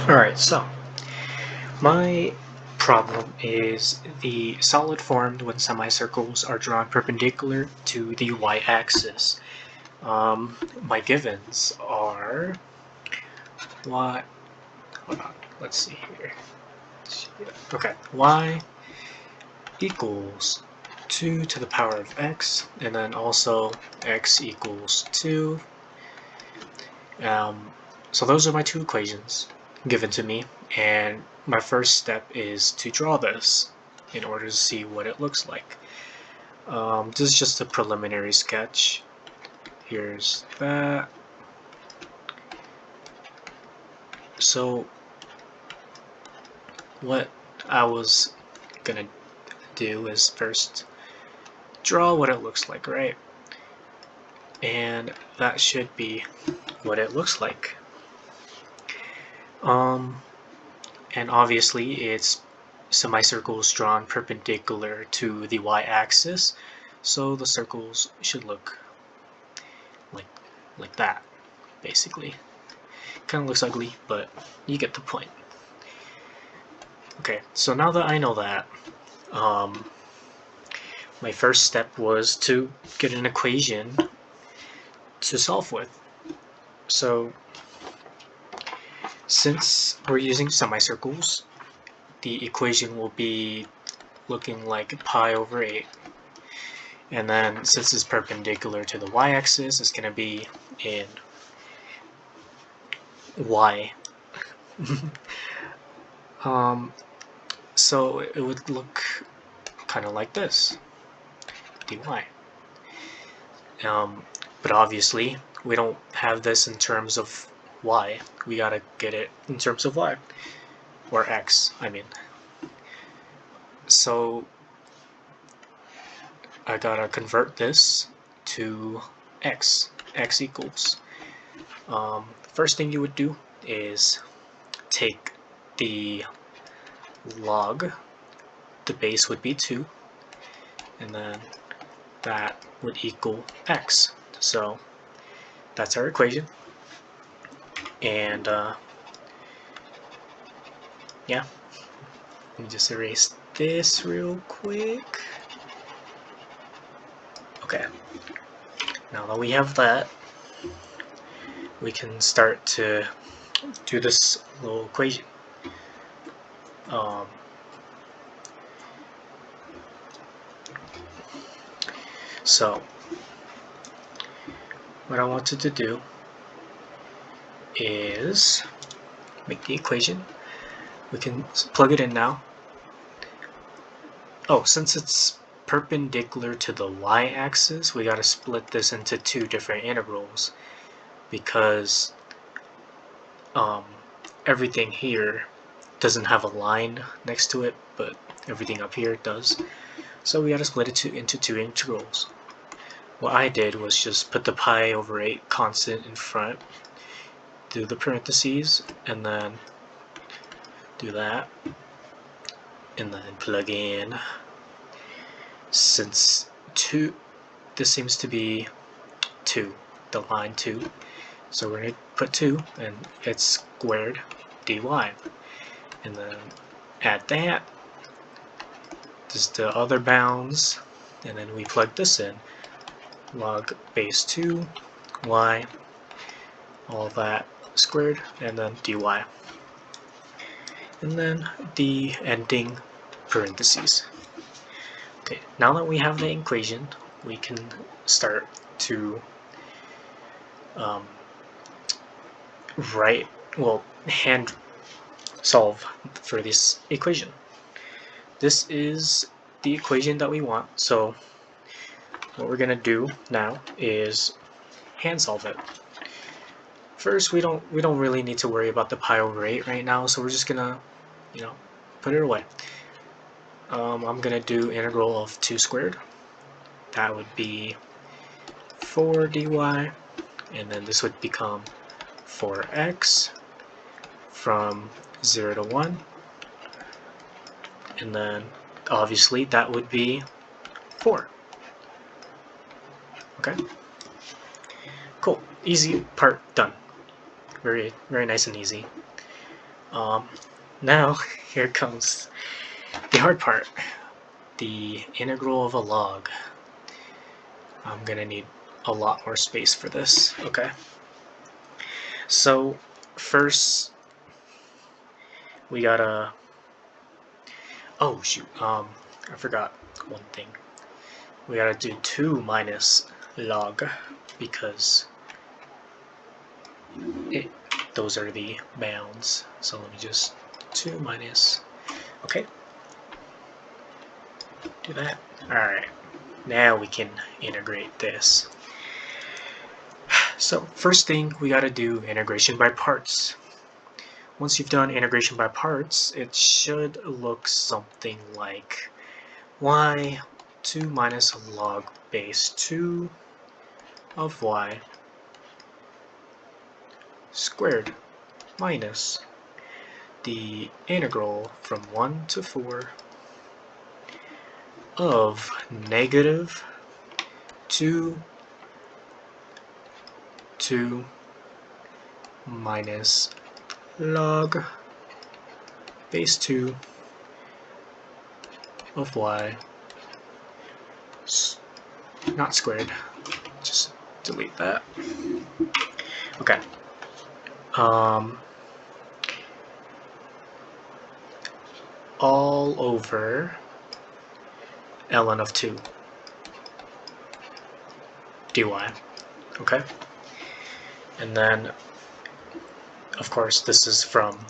Alright, so my problem is the solid formed when semicircles are drawn perpendicular to the y-axis. My givens are y. Hold on, let's see here. Okay, y equals 2 to the power of x, and then also x equals 2. So those are my two equations given to me, and my first step is to draw this in order to see what it looks like. This is just a preliminary sketch. Here's that. So what I was gonna do is first draw what it looks like, right? And that should be what it looks like. And obviously it's semicircles drawn perpendicular to the y-axis, so the circles should look like that, basically. Kind of looks ugly, but you get the point. Okay, so now that I know that, my first step was to get an equation to solve with. So since we're using semicircles, the equation will be looking like pi over 8. And then since it's perpendicular to the y-axis, it's going to be in y. So it would look kind of like this, dy. But obviously we don't have this in terms of y. We gotta get it in terms of y, or x, I mean. So I gotta convert this to x equals. First thing you would do is take the log, the base would be 2, and then that would equal x. So that's our equation. And yeah, let me just erase this real quick. Okay, now that we have that, we can start to do this little equation. So what I wanted to do is make the equation. We can plug it in now. Oh, since it's perpendicular to the y-axis, we gotta split this into two different integrals, because everything here doesn't have a line next to it, but everything up here does. So we gotta split it into two integrals. What I did was just put the pi over 8 constant in front, do the parentheses, and then do that, and then plug in. Since 2, this seems to be 2, the line 2, so we're going to put 2, and it's squared dy, and then add that, just the other bounds, and then we plug this in, log base 2 y, all that squared, and then dy, and then the ending parentheses. Okay, now that we have the equation, we can start to hand solve for this equation. This is the equation that we want, so what we're gonna do now is hand solve it. First, we don't really need to worry about the pi over 8 right now, so we're just gonna, put it away. I'm gonna do integral of 2 squared. That would be 4 dy, and then this would become 4x from 0 to 1, and then obviously that would be 4. Okay, cool, easy part done. Very nice and easy. Now, here comes the hard part. The integral of a log. I'm gonna need a lot more space for this, okay? So, first, we gotta... Oh, shoot, I forgot one thing. We gotta do 2 minus log, because those are the bounds. So let me just 2 minus, okay, do that. Alright, now we can integrate this. So first thing, we gotta do integration by parts. Once you've done integration by parts, it should look something like y 2 minus log base 2 of y squared minus the integral from 1 to 4 of negative 2 minus log base 2 of y, not squared, just delete that. Okay. All over ln of 2 dy, okay? And then, of course, this is from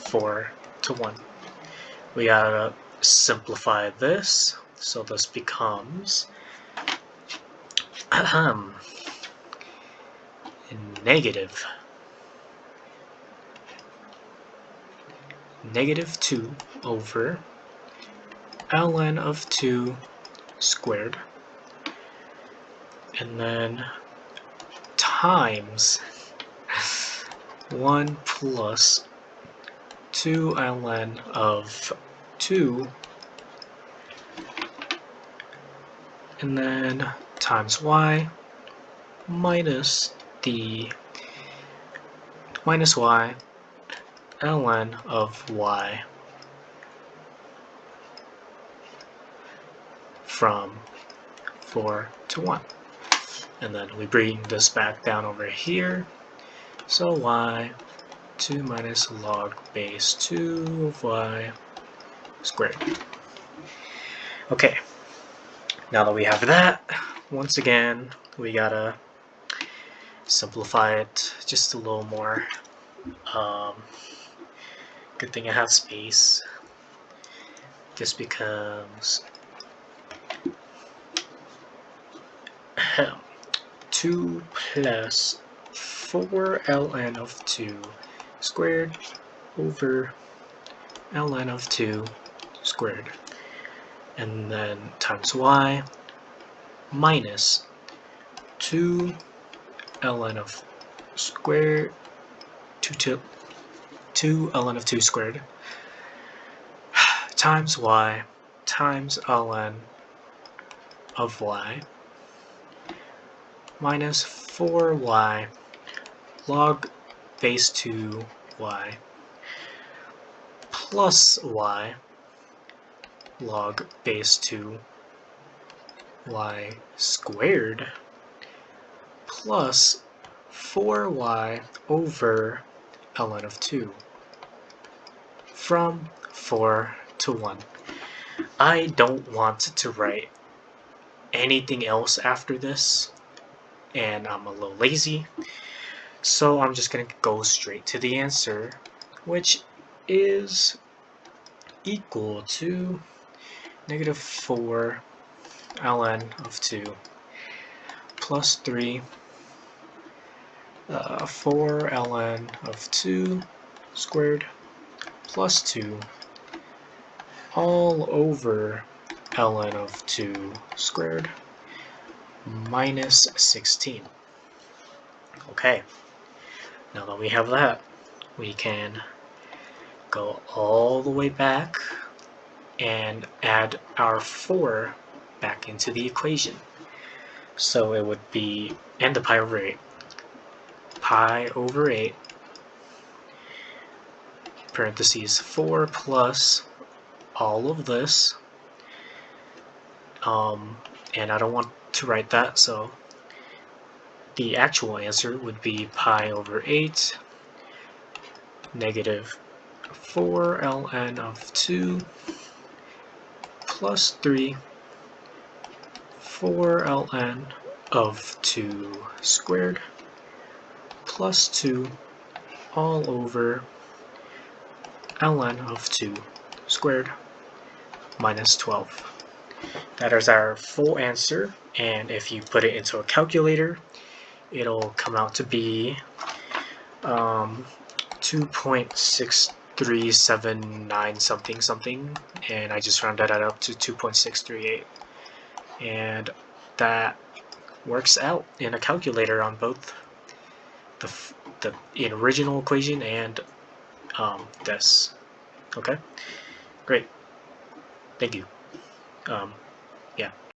4 to 1. We gotta simplify this, so this becomes negative 2 over ln of 2 squared, and then times 1 plus 2 ln of 2, and then times y minus the minus y ln of y from 4 to 1. And then we bring this back down over here. So y 2 minus log base 2 of y squared. Okay, now that we have that, once again, we gotta simplify it just a little more. Good thing I have space. This becomes 2 plus 4 ln of 2 squared over ln of 2 squared, and then times y minus 2 ln of squared 2 ln of 2 squared times y times ln of y minus 4y log base 2y plus y log base 2y squared plus 4y over ln of 2 from 4 to 1. I don't want to write anything else after this, and I'm a little lazy, so I'm just going to go straight to the answer, which is equal to negative 4 ln of 2 plus 3 4 ln of 2 squared plus 2 all over ln of 2 squared minus 16. Okay, now that we have that, we can go all the way back and add our 4 back into the equation. So it would be, and the pi over 8 parentheses 4 plus all of this, and I don't want to write that, so the actual answer would be pi over 8 negative 4 ln of 2 plus 3 4 ln of 2 squared plus 2 all over ln of 2 squared minus 12. That is our full answer, and if you put it into a calculator, it'll come out to be 2.6379 something something, and I just rounded that up to 2.638, and that works out in a calculator on both the original equation and this. Okay, great, thank you. Yeah.